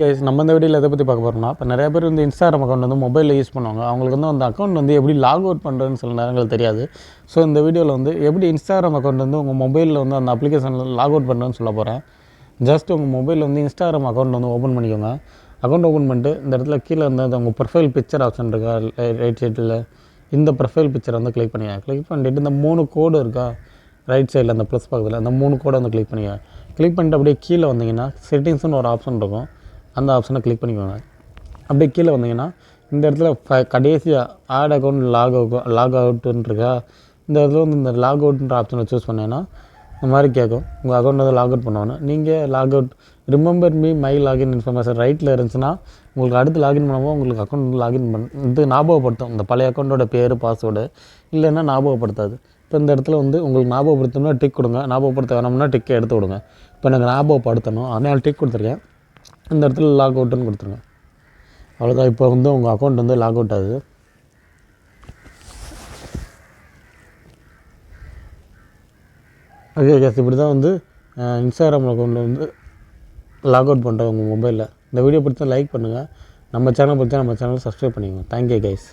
Guys நம்ம இந்த வீடியோவில் எதை பற்றி பார்க்க போகிறோம்னா இப்போ நிறைய பேர் வந்து இன்ஸ்டாகிராம் அக்கௌண்ட் வந்து மொபைலில் யூஸ் பண்ணுவாங்க. அவங்களுக்கு வந்து அந்த அக்கௌண்ட் வந்து எப்படி லாக் அவுட் பண்ணுறதுன்னு சில நேரங்கள் தெரியாது. ஸோ இந்த வீடியோவில் வந்து எப்படி இன்ஸ்டாகிராம் அக்கௌண்ட் வந்து உங்கள் மொபைலில் வந்து அந்த அப்ளிகேஷனில் லாக் அவுட் பண்ணுறதுன்னு சொல்ல போகிறேன். ஜஸ்ட் உங்கள் மொபைலில் வந்து இன்ஸ்டாகிராம் அக்கௌண்ட் வந்து ஓப்பன் பண்ணிக்கோங்க. அக்கௌண்ட் ஓப்பன் பண்ணிட்டு இந்த இடத்துல கீழே வந்து உங்கள் ப்ரொஃபைல் பிக்சர் ஆப்ஷன் இருக்கா ரைட் சைடில், இந்த ப்ரொஃபைல் பிக்சரை வந்து கிளிக் பண்ணிங்க. கிளிக் பண்ணிவிட்டு இந்த 3 கோடு இருக்கா ரைட் சைடில் அந்த ப்ளஸ் பக்கத்தில் அந்த 3 கோடை வந்து கிளிக் பண்ணிங்க. கிளிக் பண்ணிட்டு அப்படியே கீழே வந்தீங்கன்னா செட்டிங்ஸ்னு ஒரு ஆப்ஷன் இருக்கும். அந்த ஆப்ஷனை கிளிக் பண்ணிக்கோங்க. அப்படியே கீழே வந்தீங்கன்னா இந்த இடத்துல கடைசியாக ஆட் அக்கௌண்ட் லாக் அவுட்டுன்னு இருக்கா, இந்த இடத்துல வந்து இந்த லாக் அவுட்ன்ற ஆப்ஷனை சூஸ் பண்ணிங்கன்னா இந்த மாதிரி கேட்கும். உங்கள் அக்கௌண்ட் வந்து லாக் அவுட் பண்ணணும். நீங்கள் log out remember me my login information ரைட்டில் இருந்துச்சுன்னா உங்களுக்கு அடுத்து லாகின் பண்ணும்போது உங்களுக்கு அக்கௌண்ட் வந்து லாகின் இது ஞாபகப்படுத்தும். இந்த பழைய அக்கௌண்ட்டோட பேர் பாஸ்வேர்டு இல்லைன்னா ஞாபகப்படுத்தாது. இப்போ இந்த இடத்துல வந்து உங்களுக்கு ஞாபகப்படுத்தணும்னா டிக் கொடுங்க, ஞாபகப்படுத்த வேணும்னா டிக்கை எடுத்து விடுங்க. இப்போ எனக்கு ஞாபகப்படுத்தணும் அதனால் டிக் கொடுத்துருக்கேன். இந்த இடத்துல லாக் அவுட்டுன்னு கொடுத்துருங்க. அவ்வளோதான். இப்போ வந்து உங்கள் அக்கௌண்ட் வந்து லாக் அவுட் ஆகுது. ஓகே கேஸ், இப்படி தான் வந்து இன்ஸ்டாகிராம் அக்கௌண்ட் வந்து லாக் அவுட் பண்ணுறேன் உங்கள் மொபைலில். இந்த வீடியோ பிடிச்சா லைக் பண்ணுங்கள். நம்ம சேனல் பிடிச்சா நம்ம சேனலை சப்ஸ்கிரைப் பண்ணிக்கோங்க. Thank you guys.